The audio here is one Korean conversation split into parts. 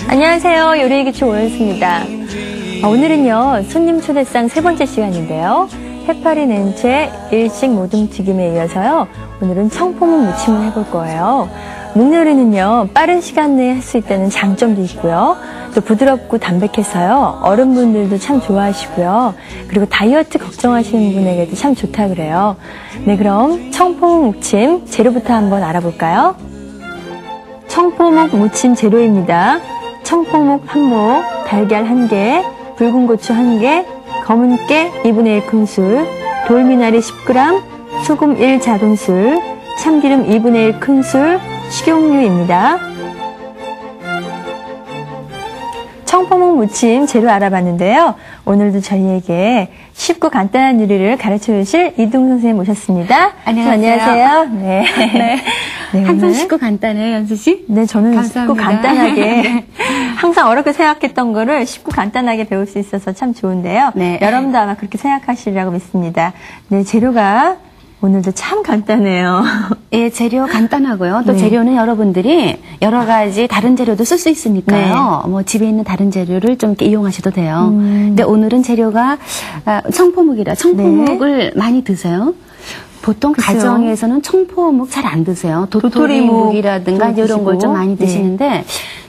안녕하세요. 요리기초 오연수입니다. 오늘은요, 손님 초대상 세 번째 시간인데요. 해파리 냉채 일식 모둠튀김에 이어서요, 오늘은 청포묵 무침을 해볼 거예요. 묵요리는요, 빠른 시간 내에 할 수 있다는 장점도 있고요. 또 부드럽고 담백해서요, 어른분들도 참 좋아하시고요. 그리고 다이어트 걱정하시는 분에게도 참 좋다 그래요. 네, 그럼 청포묵 무침 재료부터 한번 알아볼까요? 청포묵 무침 재료입니다. 청포묵 1모, 달걀 1개, 붉은 고추 1개, 검은 깨 2분의 1큰술, 돌미나리 10g, 소금 1작은술, 참기름 2분의 1큰술, 식용유입니다. 청포묵 무침 재료 알아봤는데요. 오늘도 저희에게 쉽고 간단한 요리를 가르쳐 주실 이동 선생님 모셨습니다. 안녕하세요. 네. 네, 항상 쉽고 간단해요, 연수 씨? 네, 저는 감사합니다. 쉽고 간단하게 항상 어렵게 생각했던 거를 쉽고 간단하게 배울 수 있어서 참 좋은데요. 네. 여러분도 아마 그렇게 생각하시리라고 믿습니다. 네, 재료가 오늘도 참 간단해요. 예, 재료 간단하고요. 또 네. 재료는 여러분들이 여러 가지 다른 재료도 쓸 수 있으니까요. 뭐 집에 있는 다른 재료를 좀 이렇게 이용하셔도 돼요. 근데 오늘은 재료가 청포묵이라 청포묵을 많이 드세요. 보통 그쵸? 가정에서는 청포묵 잘 안 드세요. 도토리묵이라든가 이런 걸 좀 많이 드시는데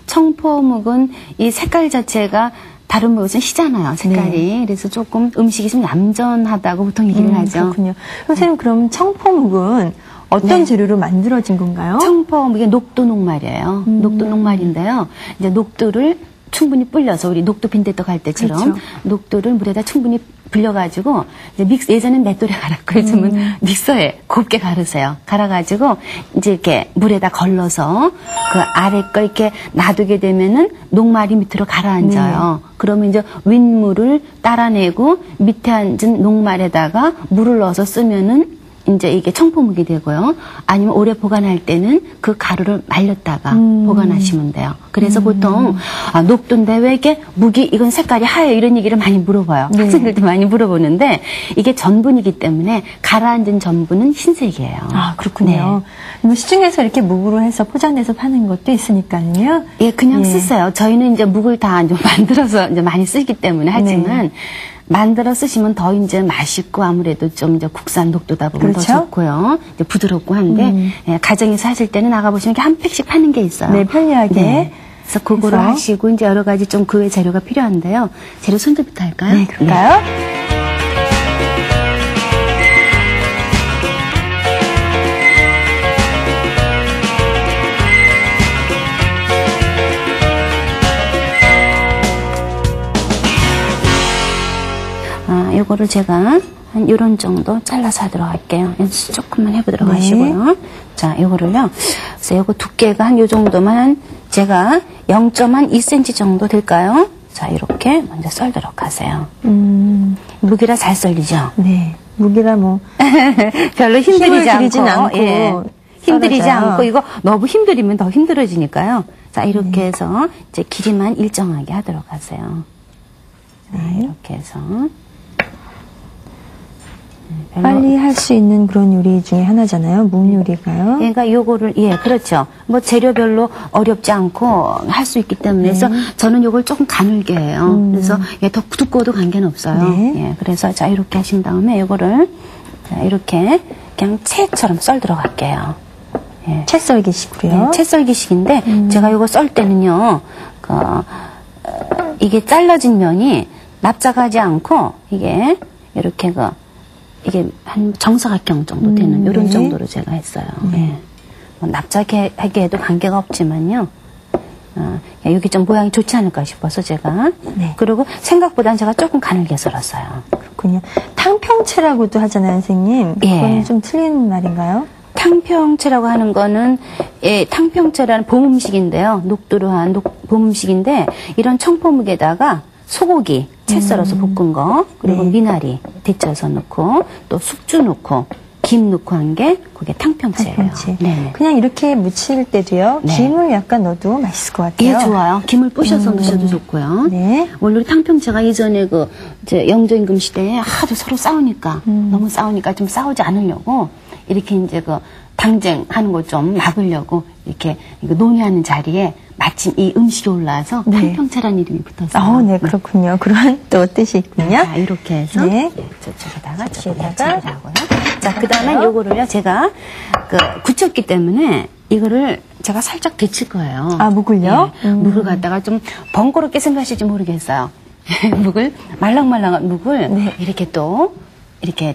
청포묵은 이 색깔 자체가 다른 묵은 시잖아요, 색깔이. 네. 그래서 조금 음식이 좀 얌전하다고 보통 얘기를 하죠. 그렇군요. 선생님, 그럼 청포묵은 어떤 네. 재료로 만들어진 건가요? 청포묵이 녹두녹말이에요. 녹두녹말인데요. 이제 녹두를 충분히 불려서 우리 녹두 빈대떡 할 때처럼 그렇죠. 녹두를 물에다 충분히 불려가지고 이제 예전엔 맷돌에 갈았고 요즘은 믹서에 곱게 갈으세요. 갈아가지고 이제 이렇게 물에다 걸러서 그 아래 거 이렇게 놔두게 되면은 녹말이 밑으로 가라앉아요. 그러면 이제 윗물을 따라내고 밑에 앉은 녹말에다가 물을 넣어서 쓰면은 이제 이게 청포묵이 되고요. 아니면 오래 보관할 때는 그 가루를 말렸다가 보관하시면 돼요. 그래서 보통 녹두인데 왜 이게 묵이 이건 색깔이 하얘 이런 얘기를 많이 물어봐요. 네. 학생들도 많이 물어보는데 이게 전분이기 때문에 가라앉은 전분은 흰색이에요. 아, 그렇군요. 뭐 시중에서 이렇게 묵으로 해서 포장해서 파는 것도 있으니까요. 예, 그냥 쓰세요. 저희는 이제 묵을 다 이제 만들어서 이제 많이 쓰기 때문에 하지만 만들어 쓰시면 더 이제 맛있고 아무래도 좀 이제 국산 녹두다 보면 그렇죠? 더 좋고요. 이제 부드럽고 한데 예, 가정에서 하실 때는 나가 보시면 이렇게 한 팩씩 파는 게 있어요. 네, 편리하게. 네. 그래서 그거를 해서. 하시고 이제 여러 가지 좀 그 외 재료가 필요한데요. 재료 손질부터 할까요? 네, 그럴까요? 요거를 제가 한 요런 정도 잘라서 하도록 할게요. 연습 조금만 해보도록 하시고요. 자, 요거를요. 그래서 요거 두께가 한 요 정도만 제가 0.2cm 정도 될까요? 자, 이렇게 먼저 썰도록 하세요. 묵이라 잘 썰리죠? 네. 묵이라 뭐. 별로 힘들이지 들이진 않고. 예. 힘들이지 썰어져요. 않고 이거 너무 힘들이면 더 힘들어지니까요. 자, 이렇게 해서 이제 길이만 일정하게 하도록 하세요. 자, 이렇게 해서. 빨리 할 수 있는 그런 요리 중에 하나잖아요. 묵 요리가요. 그러니까 요거를, 예, 그렇죠. 뭐 재료별로 어렵지 않고 할 수 있기 때문에. 그래서 저는 요걸 조금 가늘게 해요. 그래서 예, 더 두꺼워도 관계는 없어요. 네. 예, 그래서 자, 이렇게 하신 다음에 요거를 자, 이렇게 그냥 채처럼 썰 들어갈게요. 예. 채 썰기식으로요. 네, 채 썰기식인데 제가 요거 썰 때는요, 이게 잘라진 면이 납작하지 않고 이게 이렇게 이게 한 정사각형 정도 되는 이런 네. 정도로 제가 했어요. 예. 뭐 납작하게 해도 관계가 없지만요. 여기 좀 모양이 좋지 않을까 싶어서 제가. 네. 그리고 생각보다는 제가 조금 가늘게 썰었어요. 그렇군요. 탕평채라고도 하잖아요, 선생님. 예. 그건 좀 틀린 말인가요? 탕평채라고 하는 거는 예, 탕평채라는 봄음식인데요. 녹두로 한 봄음식인데 이런 청포묵에다가 소고기 채 썰어서 볶은 거 그리고 미나리 데쳐서 넣고 또 숙주 넣고 김 넣고 한 게 그게 탕평채예요. 탕평채. 네. 그냥 이렇게 무칠 때도요. 네. 김을 약간 넣어도 맛있을 것 같아요. 예, 좋아요. 김을 부셔서 넣으셔도 좋고요. 네. 원래 우리 탕평채가 예전에 이제 영조임금 시대에 하도 서로 싸우니까 너무 싸우니까 좀 싸우지 않으려고 이렇게 이제 당쟁하는 거 좀 막으려고 이렇게 이거 논의하는 자리에 마침 이 음식이 올라와서 네. 한평차라는 이름이 붙었어요. 네, 그렇군요. 그런 또 뜻이 있군요. 자, 이렇게 해서 네. 저쪽에다가 저쪽에다가 하고요. 자, 그다음에 요거를요. 제가 굳혔기 때문에 이거를 제가 살짝 데칠 거예요. 아, 묵을요? 예, 묵을 갖다가 좀 번거롭게 생각하실지 모르겠어요. 묵을 말랑말랑한 묵을 네. 이렇게 또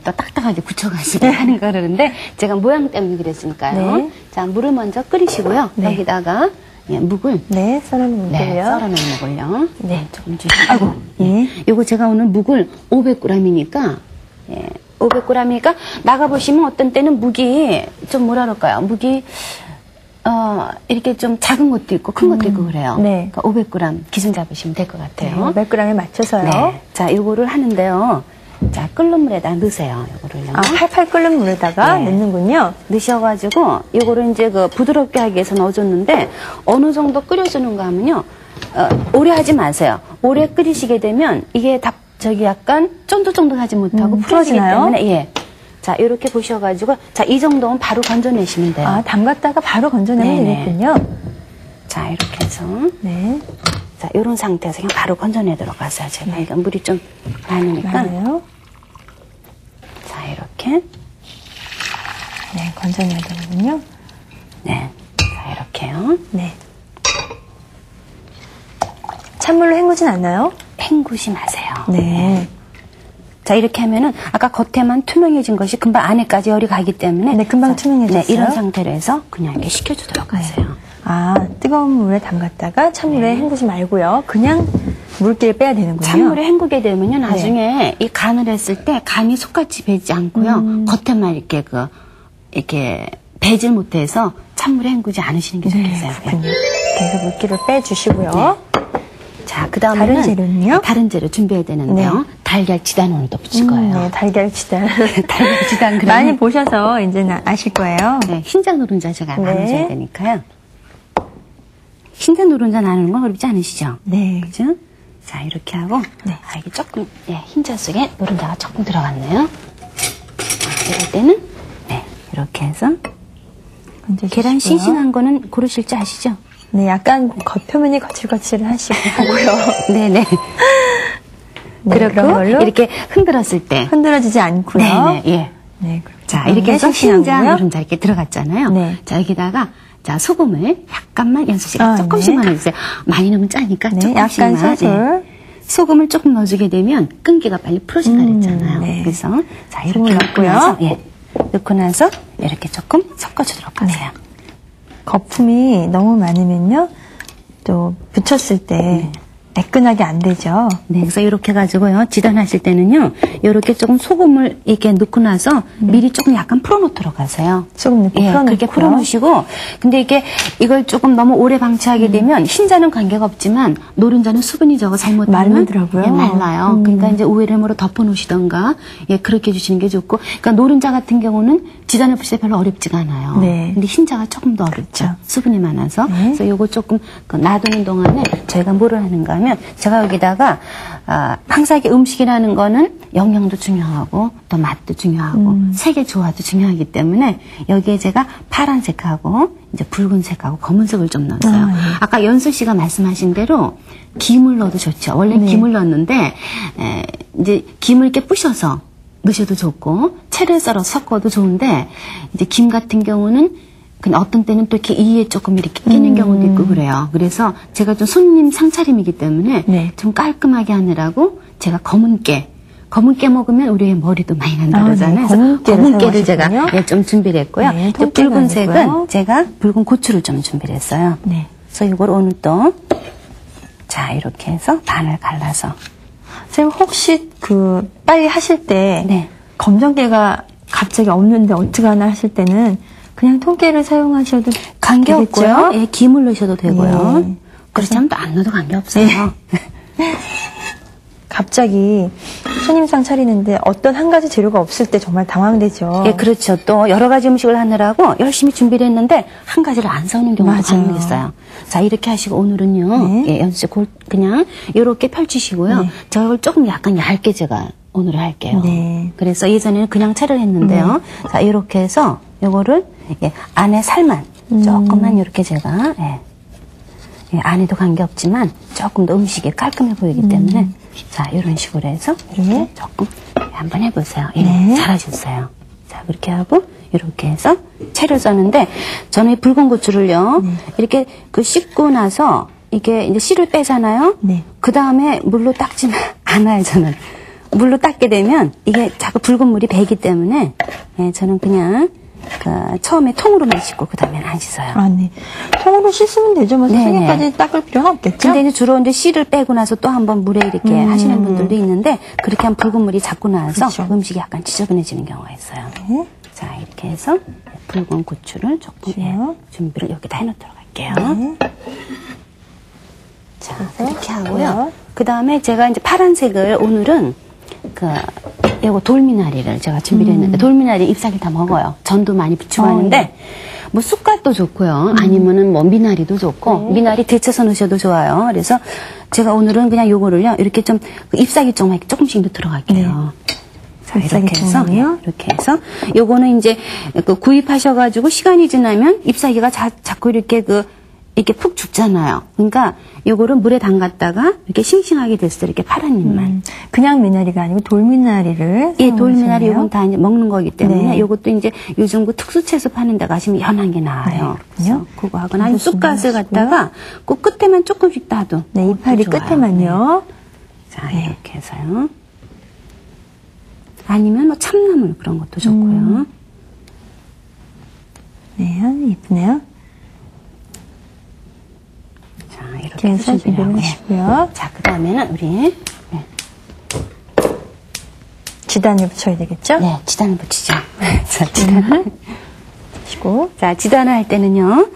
딱딱하게 굳혀가지고 하는 거 그러는데 제가 모양 때문에 그랬으니까요. 네. 자, 물을 먼저 끓이시고요. 네. 여기다가 묵을 네, 썰어놓은 묵을요. 썰어놓은 묵을요. 네. 조금 주시고. 아이고. 예. 요거 제가 오늘 묵을 500g이니까 500g이니까 나가보시면 어떤 때는 묵이 좀 뭐라 그럴까요? 묵이 이렇게 좀 작은 것도 있고 큰 것도 있고 그래요. 네. 그러니까 500g 기준 잡으시면 될 것 같아요. 500g에 맞춰서요. 네. 자, 요거를 하는데요. 자, 끓는 물에다 넣으세요. 요거를요. 아, 팔팔 끓는 물에다가 네. 넣는군요. 넣으셔가지고 요거를 이제 부드럽게 하기 위해서 넣어줬는데 어느 정도 끓여주는가 하면요. 오래 하지 마세요. 오래 끓이시게 되면 이게 약간 쫀득쫀득하지 못하고 풀어지기 풀어지나요? 때문에 예. 자, 이렇게 보셔가지고 자, 이 정도면 바로 건져내시면 돼요. 아, 담갔다가 바로 건져내면 네네. 되겠군요. 자, 이렇게 해서 네. 자, 요런 상태에서 그냥 바로 건져내도록 하세요. 제가 이거 물이 좀 많으니까 맞아요. 자, 이렇게 네, 건져내야 되는군요. 네. 자, 이렇게요. 네. 찬물로 헹구진 않나요? 헹구지 마세요. 네. 자, 이렇게 하면은 아까 겉에만 투명해진 것이 금방 안에까지 열이 가기 때문에 네, 금방 자, 투명해졌어요. 네, 이런 상태로 해서 그냥 이렇게 식혀주도록 하세요. 아, 뜨거운 물에 담갔다가 찬물에 hen구지 말고요. 그냥 물기를 빼야 되는군요. 찬물에 헹구게 되면요, 나중에 이 간을 했을 때 간이 속같이 배지 않고요, 겉에만 이렇게 배질 못해서 찬물에 헹구지 않으시는 게 좋겠어요. 그렇군요. 그래서 물기를 빼주시고요. 자, 그 다음에는 다른 재료는요? 다른 재료 준비해야 되는데요. 네. 달걀 지단원을 또 붙일 거예요. 네, 달걀치단. 달걀 지단 그러면 많이 보셔서 이제는 아실 거예요. 네, 흰자 노른자 제가 네. 나눠줘야 되니까요. 흰자 노른자 나누는 건 어렵지 않으시죠? 네. 그죠? 자, 이렇게 하고, 네. 이게 조금, 흰자 속에 노른자가 조금 들어갔네요. 이럴 때는, 이렇게 해서. 건져주시고요. 계란 싱싱한 거는 고르실 줄 아시죠? 네, 약간 겉표면이 거칠거칠 하시고요. 네네. 네, 그런 그리고 걸로 이렇게 흔들었을 때. 흔들어지지 않고요. 네네, 예. 네, 그렇게 자, 이렇게 해서 싱싱한 흰자 거고요. 노른자 이렇게 들어갔잖아요. 네. 자, 여기다가, 자, 소금을 약간만 연수 씨가 조금씩만 네. 넣어주세요. 많이 넣으면 짜니까 네, 조금씩만. 약간 소술. 소금을 조금 넣어주게 되면 끈기가 빨리 풀어진다 그랬잖아요. 네. 그래서 자, 소금을 이렇게 넣고 넣고요. 나서 넣고 나서 이렇게 조금 섞어주도록 하세요. 거품이 너무 많으면요, 또 붙였을 때 매끈하게 안 되죠. 네, 그래서 이렇게 해가지고요, 지단하실 때는요, 이렇게 조금 소금을 이렇게 넣고 나서 미리 조금 약간 풀어놓도록 하세요. 소금 넣고 풀어놓고요. 그렇게 풀어놓으시고, 근데 이걸 조금 너무 오래 방치하게 되면 흰자는 관계가 없지만 노른자는 수분이 적어 잘못하면 마르더라고요. 말라요. 그러니까 이제 우회름으로 덮어놓으시던가, 그렇게 해주시는 게 좋고, 그러니까 노른자 같은 경우는 지단을 붙일 때 별로 어렵지가 않아요. 네. 근데 흰자가 조금 더 어렵죠. 그렇죠. 수분이 많아서. 네. 그래서 요거 조금 놔두는 동안에 저희가 뭐를 하는가 하면 제가 여기다가 항상 이게 음식이라는 거는 영양도 중요하고 또 맛도 중요하고 색의 조화도 중요하기 때문에 여기에 제가 파란색하고 이제 붉은색하고 검은색을 좀 넣었어요. 네. 아까 연수 씨가 말씀하신 대로 김을 넣어도 좋죠. 원래 네. 김을 넣었는데 이제 김을 이렇게 부셔서 넣으셔도 좋고 채를 썰어 섞어도 좋은데 이제 김 같은 경우는 근데 어떤 때는 또 이렇게 이에 조금 이렇게 끼는 경우도 있고 그래요. 그래서 제가 좀 손님 상차림이기 때문에 네. 좀 깔끔하게 하느라고 제가 검은 깨 먹으면 우리의 머리도 많이 난다 아, 그러잖아요. 네. 그래서 검은 깨를 사용하시군요. 제가 좀 준비를 했고요. 네, 이제 통깨가 붉은색은 아니고요. 제가 붉은 고추를 좀 준비를 했어요. 네. 그래서 이걸 오늘 또 자, 이렇게 해서 반을 갈라서 선생님, 혹시 빨리 하실 때 네. 검정깨가 갑자기 없는데 어떡하나 하실 때는 그냥 통깨를 사용하셔도 관계없고요. 되겠죠? 김을 넣으셔도 되고요. 네. 그렇지 않으면 또 안 넣어도 관계없어요. 갑자기 손님상 차리는데 어떤 한 가지 재료가 없을 때 정말 당황되죠. 그렇죠. 또 여러 가지 음식을 하느라고 열심히 준비를 했는데 한 가지를 안 사오는 경우도 맞아요. 간혹 있어요. 자, 이렇게 하시고 오늘은요. 네. 연수 씨 그냥 이렇게 펼치시고요. 네. 저걸 조금 약간 얇게 제가 오늘 할게요. 네. 그래서 예전에는 그냥 채를 했는데요. 자, 이렇게 해서 요거를 안에 살만 조금만 이렇게 제가 예, 안 해도 관계없지만 조금 더 음식이 깔끔해 보이기 때문에 자, 이런 식으로 해서 이렇게 조금 한번 해보세요. 예, 네. 잘하셨어요. 자, 그렇게 하고 이렇게 해서 채를 써는데 저는 이 붉은 고추를요 이렇게 그 씻고 나서 이게 이제 씨를 빼잖아요. 네. 그 다음에 물로 닦지는 않아요. 저는 물로 닦게 되면 이게 자꾸 붉은 물이 배기 때문에 예, 저는 그냥 그 처음에 통으로만 씻고 그 다음에는 안 씻어요. 아, 네. 통으로 씻으면 되죠. 뭐 네네. 손에까지 닦을 필요는 없겠죠? 근데 이제 주로 이제 씨를 빼고 나서 또 한번 물에 이렇게 하시는 분들도 있는데 그렇게 하면 붉은 물이 자꾸 나와서 그렇죠. 음식이 약간 지저분해지는 경우가 있어요. 네. 자, 이렇게 해서 붉은 고추를 조금 예, 준비를 여기다 해놓도록 할게요. 네. 자, 이렇게 하고요. 그 다음에 제가 이제 파란색을 오늘은 요거 돌미나리를 제가 준비를 했는데 돌미나리 잎사귀 다 먹어요. 전도 많이 부치고 하는데 뭐 쑥갓도 좋고요. 아니면은 뭐 미나리도 좋고 미나리 데쳐서 넣으셔도 좋아요. 그래서 제가 오늘은 그냥 요거를요 이렇게 좀 잎사귀 쪽만 조금씩 넣 들어갈게요. 자, 이렇게 해서 이렇게 해서 요거는 이제 그 구입하셔가지고 시간이 지나면 잎사귀가 자꾸 이렇게 이렇게 푹 죽잖아요. 그러니까 요거를 물에 담갔다가 이렇게 싱싱하게 됐을 때 이렇게 파란 잎만. 그냥 미나리가 아니고 돌미나리를. 예, 돌미나리 요건 다 이제 먹는 거기 때문에 네. 요것도 이제 요즘 그 특수채소 파는 데 가시면 연한 게 나와요. 네, 그렇군요. 그래서 그거 하거나 아니면 쑥갓을 갖다가 그 끝에만 조금씩 따도. 네, 이파리 좋아요. 끝에만요. 네. 자, 이렇게 해서요. 아니면 뭐 참나물 그런 것도 좋고요. 네, 예쁘네요. 자, 이렇게 이렇게 해서 해서 준비를 준비를 하시고요. 자, 그 다음에는 우리 지단을 붙여야 되겠죠? 네, 지단을 붙이죠. 자, 지단을. 하시고. 자, 지단을 할 때는요,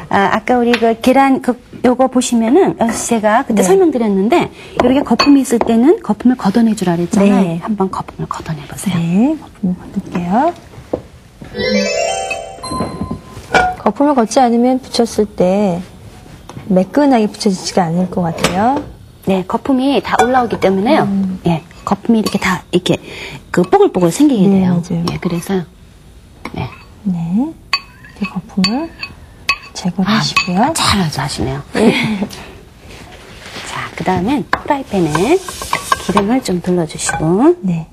아까 우리 그 계란, 요거 보시면은, 제가 그때 설명드렸는데, 이렇게 거품이 있을 때는 거품을 걷어내주라 그랬잖아요. 네. 한번 거품을 걷어내보세요. 네, 거품을 걷을게요. 거품을 걷지 않으면 붙였을 때 매끈하게 붙여지지가 않을 것 같아요. 네, 거품이 다 올라오기 때문에요. 예, 거품이 이렇게 다, 이렇게, 뽀글뽀글 생기게 네, 돼요. 맞아요. 예, 그래서, 네. 네, 이 거품을 제거를 하시고요. 잘하죠, 하시네요. 자, 그 다음엔 프라이팬에 기름을 좀 둘러주시고, 네.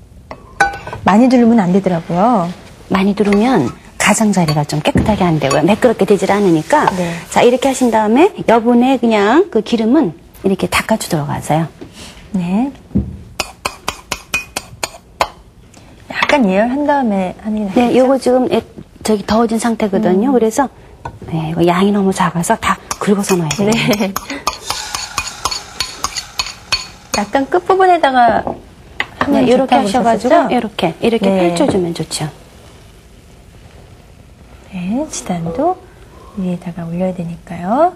많이 두르면 안 되더라고요. 많이 두르면 가장자리가 좀 깨끗하게 안 되고요. 매끄럽게 되질 않으니까. 네. 자, 이렇게 하신 다음에 여분의 그냥 그 기름은 이렇게 닦아주도록 하세요. 네. 약간 예열한 다음에 하는 게 낫겠죠? 네, 요거 지금 저기 더워진 상태거든요. 그래서 네, 이거 양이 너무 작아서 다 긁어서 넣어야 돼요. 네. 약간 끝부분에다가 하면 네, 이렇게 좋다고 하셔가지고 하셨었죠? 이렇게 네. 펼쳐주면 좋죠. 네, 지단도 위에다가 올려야 되니까요.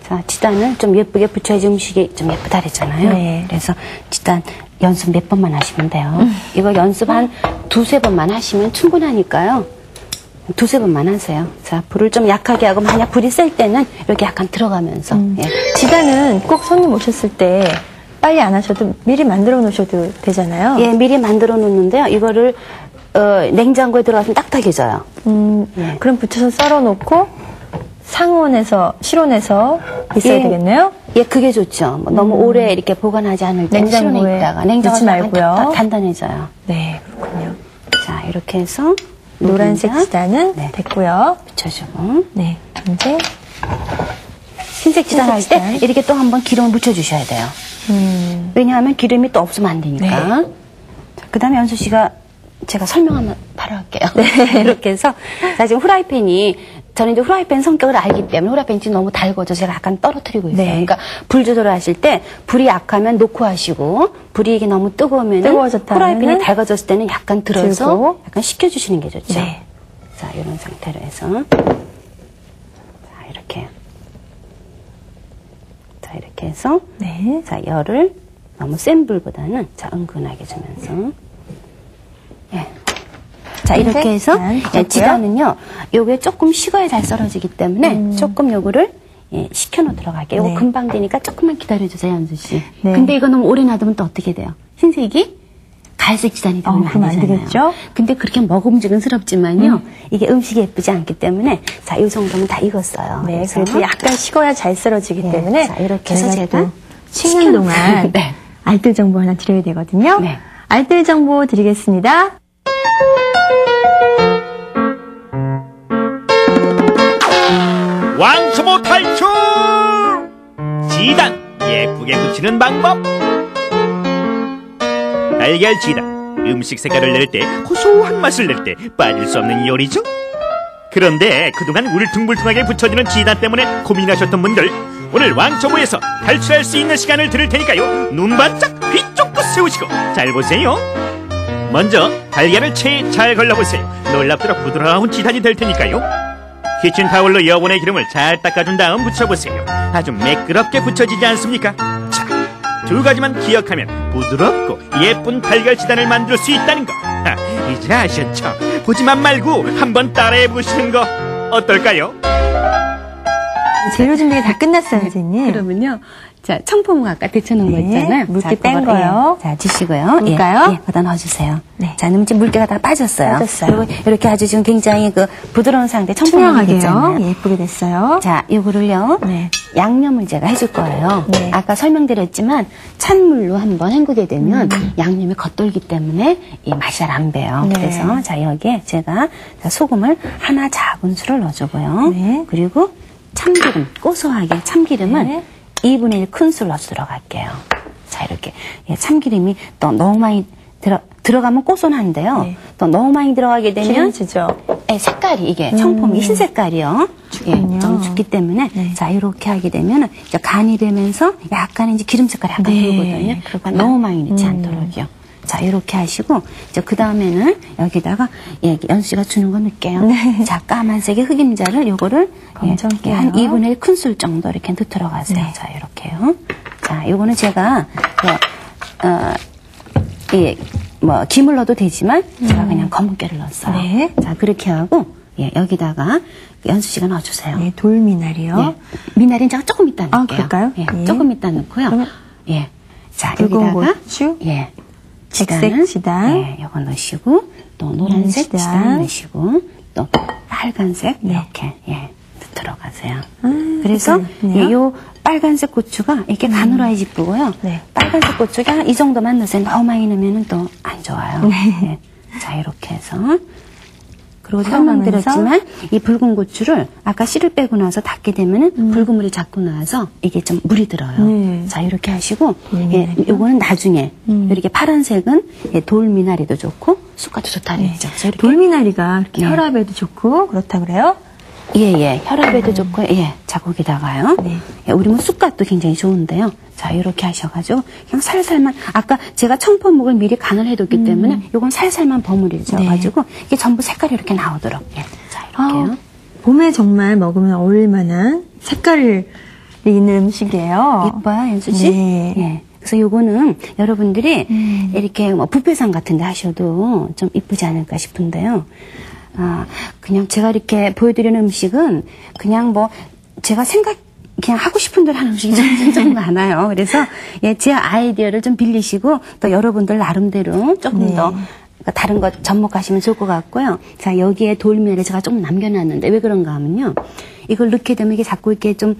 자, 지단을 좀 예쁘게 붙여야지 음식이 좀 예쁘다 그랬잖아요. 네. 그래서 지단 연습 몇 번만 하시면 돼요. 이거 연습 한 두세 번만 하시면 충분하니까요. 두세 번만 하세요. 자, 불을 좀 약하게 하고 만약 불이 셀 때는 이렇게 약간 들어가면서. 예. 지단은 꼭 손님 오셨을 때 빨리 안 하셔도 미리 만들어 놓으셔도 되잖아요. 예, 미리 만들어 놓는데요. 이거를 냉장고에 들어가서 딱딱해져요. 예. 그럼 붙여서 썰어 놓고 상온에서 실온에서 있어야 예. 되겠네요. 예, 그게 좋죠. 뭐 너무 오래 이렇게 보관하지 않을 때 냉장고에 실온에 있다가 냉장고에 넣지 말고요. 단단해져요. 네, 그렇군요. 자, 이렇게 해서 노란색 노른자 지단은 네. 됐고요. 붙여주고 네, 이제 흰색 지단 할 때 지단. 이렇게 또 한번 기름을 묻혀주셔야 돼요. 왜냐하면 기름이 또 없으면 안 되니까. 네. 그 다음에 연수 씨가 제가 설명하면 바로 할게요. 이렇게 해서 자, 지금 후라이팬이 저는 이제 후라이팬 성격을 알기 때문에 후라이팬이 지금 너무 달궈져 제가 약간 떨어뜨리고 있어요. 네. 그러니까 불 조절을 하실 때 불이 약하면 놓고 하시고 불이 이게 너무 뜨거우면 뜨거워졌다 후라이팬이 하면은 달궈졌을 때는 약간 들어서 들고. 약간 식혀주시는 게 좋죠. 네. 자, 이런 상태로 해서 자, 이렇게 자, 이렇게 해서 네. 자, 열을 너무 센 불보다는 자, 은근하게 주면서 예. 자, 이렇게 해서 예, 지단은요. 요게 조금 식어야 잘 썰어지기 때문에 조금 요거를 예, 식혀놓도록 할게요. 요거 네. 금방 되니까 조금만 기다려주세요, 연수 씨. 네. 근데 이거 너무 오래 놔두면 또 어떻게 돼요? 흰색이 갈색 지단이 되면 그럼 안 안 되잖아요. 되겠죠? 근데 그렇게 먹음직은스럽지만요. 이게 음식이 예쁘지 않기 때문에 자, 이 정도면 다 익었어요. 네, 그래서 그래도 약간 식어야 잘 썰어지기 네, 때문에 자, 이렇게 해서 저희가 제가 또 식는 동안 네. 알뜰 정보 하나 드려야 되거든요. 네. 알뜰 정보 드리겠습니다. 왕초보 탈출! 지단 예쁘게 붙이는 방법. 달걀 지단 음식 색깔을 낼 때 고소한 맛을 낼 때 빠질 수 없는 요리죠. 그런데 그동안 울퉁불퉁하게 붙여지는 지단 때문에 고민하셨던 분들, 오늘 왕초보에서 탈출할 수 있는 시간을 드릴 테니까요, 눈 바짝 귀 쫑긋 세우시고 잘 보세요. 먼저 달걀을 체에 잘 걸러보세요. 놀랍도록 부드러운 지단이 될 테니까요. 키친타올로 여분의 기름을 잘 닦아준 다음 붙여보세요. 아주 매끄럽게 붙여지지 않습니까? 자, 두 가지만 기억하면 부드럽고 예쁜 달걀 지단을 만들 수 있다는 거. 이제 아셨죠? 보지만 말고 한번 따라해보시는 거 어떨까요? 재료 준비가 다 끝났어요, 선생님. 그러면요. 자, 청포묵 아까 데쳐놓은 거 네, 있잖아요. 물기 자, 뺀 그거를, 거요. 자, 주시고요. 볼까요? 예, 거기다 넣어주세요. 네. 자, 넣으면 지금 물기가 다 빠졌어요. 빠졌어요. 그리고 이렇게 아주 지금 굉장히 그 부드러운 상태 청포묵이 투명하게요. 됐잖아요. 예쁘게 됐어요. 자, 요거를요. 네. 양념을 제가 해줄 거예요. 네. 아까 설명드렸지만 찬물로 한번 헹구게 되면 양념이 겉돌기 때문에 이 맛이 잘 안 배요. 네. 그래서 자, 여기에 제가 자, 소금을 하나 작은술을 넣어주고요. 네. 그리고 참기름, 고소하게 참기름은 네. 2분의 1 큰술 넣어서 들어갈게요. 자, 이렇게. 예, 참기름이 또 너무 많이 들어가면 고소한데요. 네. 또 너무 많이 들어가게 되면 기름 주죠. 예, 색깔이 이게 청포묵이 흰 색깔이요. 죽군요. 예, 좀 죽기 때문에 네. 자 이렇게 하게 되면 이제 간이 되면서 약간 이제 기름 색깔이 약간 네, 돌거든요. 그렇구나. 너무 많이 넣지 않도록요. 자 이렇게 하시고 이제 그 다음에는 여기다가 예, 연수 씨가 주는 거 넣을게요. 네. 자 까만색의 흑임자를 요거를 엄청 예, 깨요. 한 2분의 1 큰술 정도 이렇게 넣도록 하세요. 네. 자 이렇게요. 자 요거는 제가 예, 뭐 김을 넣어도 되지만 제가 그냥 검은깨를 넣었어요. 네. 자 그렇게 하고 예, 여기다가 연수 씨가 넣어주세요. 네, 돌미나리요. 예, 미나리는 제가 조금 이따 넣을게요. 그럴까요? 예, 예. 조금 이따 넣고요. 그러면 예, 자 붉은 여기다가 고추, 예, 백색 지단, 예, 요거 넣으시고 또 노란색 지단. 지단 넣으시고 또 빨간색 네. 이렇게 예, 들어가세요. 그래서 그렇네요. 예, 요 빨간색 고추가 이렇게 가늘어야 이쁘고요. 네. 빨간색 고추가 이 정도만 넣으세요. 너무 많이 넣으면 또 안 좋아요. 네. 예. 자 이렇게 해서 그리고 풀어가면서. 설명드렸지만 이 붉은 고추를 아까 씨를 빼고 나서 닦게 되면은 붉은 물이 자꾸 나와서 이게 좀 물이 들어요. 네. 자 이렇게 하시고 미나리요? 예, 요거는 나중에 이렇게 파란색은 예, 돌미나리도 좋고 쑥갓도 좋다 그랬죠. 그래서 이렇게 돌미나리가 이렇게 네. 혈압에도 좋고 그렇다 그래요? 예, 혈압에도 좋고, 예, 자, 거기다가요. 네. 예, 우리 뭐 쑥갓도 굉장히 좋은데요. 자, 이렇게 하셔가지고, 그냥 살살만, 아까 제가 청포묵을 미리 간을 해뒀기 때문에, 요건 살살만 버무려져가지고, 이게 전부 색깔이 이렇게 나오도록, 예. 자, 이렇게요. 봄에 정말 먹으면 어울릴 만한 색깔이 있는 음식이에요. 예뻐요, 연수씨? 네. 예. 그래서 요거는 여러분들이 이렇게 뭐 뷔페상 같은 데 하셔도 좀 이쁘지 않을까 싶은데요. 아, 그냥 제가 이렇게 보여드리는 음식은 그냥 뭐 제가 그냥 하고 싶은 대로 하는 음식이 좀 많아요. 그래서 예, 제 아이디어를 좀 빌리시고 또 여러분들 나름대로 조금 네. 더 그러니까 다른 거 접목하시면 좋을 것 같고요. 자, 여기에 돌미나리 제가 좀 남겨놨는데 왜 그런가 하면요. 이걸 넣게 되면 이게 자꾸 이렇게 좀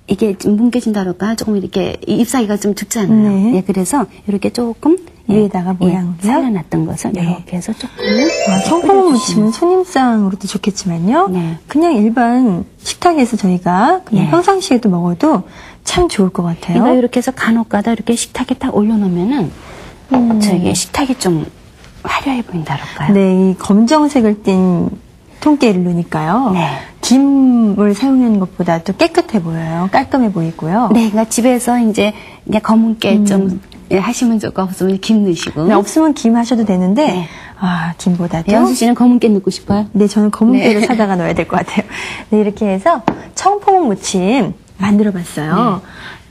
이게 좀 뭉개진다 그럴까? 조금 이렇게 잎사귀가 좀 죽잖아요. 네. 예, 그래서 이렇게 조금 위에다가 모양을요? 살려놨던 것을 네. 이렇게 해서 조금 청포묵 무침은 손님상으로도 좋겠지만요. 네. 그냥 일반 식탁에서 저희가 그냥 네. 평상시에도 먹어도 참 좋을 것 같아요. 그러니까 이렇게 해서 간혹가다 이렇게 식탁에 딱 올려놓으면은 저기 식탁이 좀 화려해 보인다 그럴까요? 네, 이 검정색을 띈 통깨를 넣으니까요. 네. 김을 사용하는 것보다 또 깨끗해 보여요. 깔끔해 보이고요. 네, 그러니까 집에서 이제 그냥 검은깨 좀 하시면 좋고 없으면 김 넣으시고. 네, 없으면 김 하셔도 되는데 네. 김보다도 연수 씨는 검은깨 넣고 싶어요? 네, 저는 검은깨를 네. 사다가 넣어야 될 것 같아요. 네, 이렇게 해서 청포묵 무침 만들어봤어요.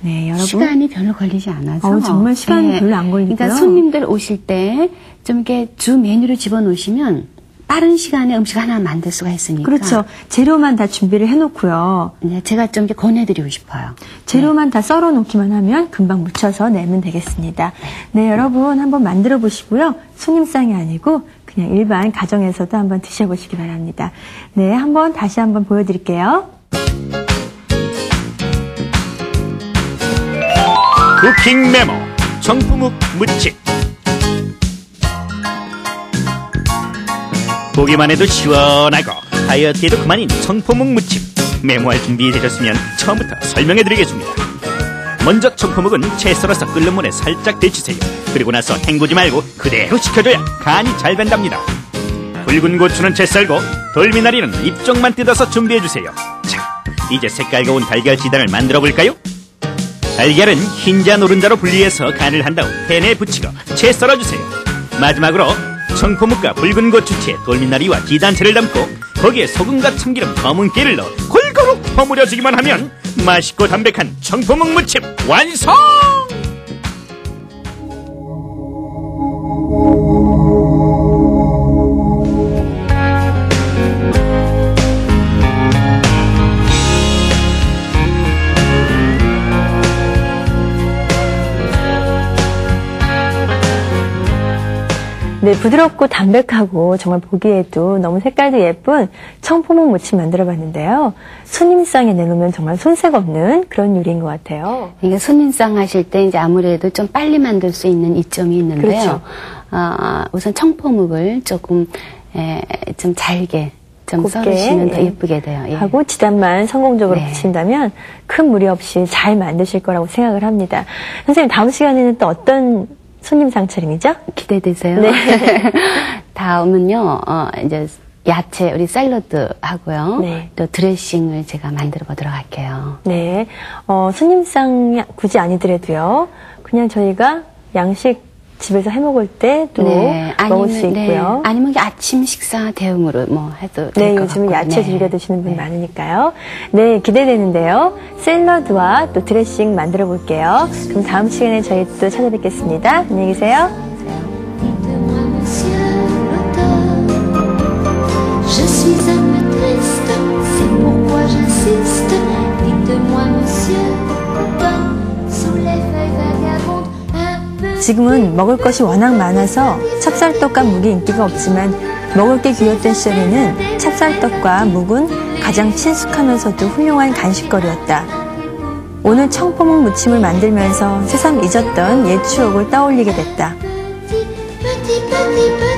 네, 여러분. 시간이 별로 걸리지 않아서. 정말 시간이 별로 안 걸리고요. 그러니까 손님들 오실 때 좀 이렇게 주 메뉴를 집어넣으시면 빠른 시간에 음식 하나 만들 수가 있으니까. 그렇죠. 재료만 다 준비를 해놓고요. 네, 제가 좀 이렇게 권해드리고 싶어요. 재료만 다 썰어 놓기만 하면 금방 무쳐서 내면 되겠습니다. 네, 여러분 한번 만들어 보시고요. 손님상이 아니고 그냥 일반 가정에서도 한번 드셔보시기 바랍니다. 네, 다시 한번 보여드릴게요. 쿠킹 메모 청포묵 무침. 보기만 해도 시원하고 다이어트에도 그만인 청포묵 무침. 메모할 준비 되셨으면 처음부터 설명해드리겠습니다. 먼저 청포묵은 채 썰어서 끓는 물에 살짝 데치세요. 그리고 나서 헹구지 말고 그대로 식혀줘야 간이 잘 밴답니다. 붉은 고추는 채 썰고 돌미나리는 잎쪽만 뜯어서 준비해주세요. 자, 이제 색깔 고운 달걀 지단을 만들어 볼까요? 달걀은 흰자 노른자로 분리해서 간을 한 다음 팬에 붙이고 채 썰어주세요. 마지막으로 청포묵과 붉은 고추채, 돌미나리와 지단채를 담고 거기에 소금과 참기름, 검은 깨를 넣어 골고루 버무려주기만 하면 맛있고 담백한 청포묵 무침 완성! 네, 부드럽고 담백하고 정말 보기에도 너무 색깔도 예쁜 청포묵 무침 만들어봤는데요. 손님상에 내놓으면 정말 손색 없는 그런 요리인 것 같아요. 이게 손님상 하실 때 이제 아무래도 좀 빨리 만들 수 있는 이점이 있는데요. 그렇죠. 우선 청포묵을 조금 좀 잘게 좀 곱게, 썰으시면 더 예쁘게 돼요. 예. 하고 지단만 성공적으로 네. 붙인다면 큰 무리 없이 잘 만드실 거라고 생각을 합니다. 선생님, 다음 시간에는 또 어떤 손님상 차림이죠? 기대되세요. 네. 다음은요, 이제 야채, 우리 샐러드 하고요. 네. 또 드레싱을 제가 만들어 보도록 할게요. 네. 손님상 굳이 아니더라도요. 그냥 저희가 양식 집에서 해 먹을 때도 먹을 수 있고요. 아니면 아침 식사 대용으로 뭐 해도 네, 될 것 요즘은 같고. 야채 즐겨 드시는 분 많으니까요. 네, 기대되는데요. 샐러드와 또 드레싱 만들어 볼게요. 그럼 다음 시간에 저희 또 찾아뵙겠습니다. 안녕히 계세요. Dites-moi, monsieur l'auteur, je suis un peu triste, c'est pourquoi j'insiste. Dites-moi, monsieur l'auteur, sous les feuilles vagabondes, un peu. 지금은 먹을 것이 워낙 많아서 찹쌀떡과 묵이 인기가 없지만 먹을 게 귀했던 시절에는 찹쌀떡과 묵은 가장 친숙하면서도 훌륭한 간식거리였다. 오늘 청포묵 무침을 만들면서 새삼 잊었던 옛 추억을 떠올리게 됐다. Petit, petit, petit, petit.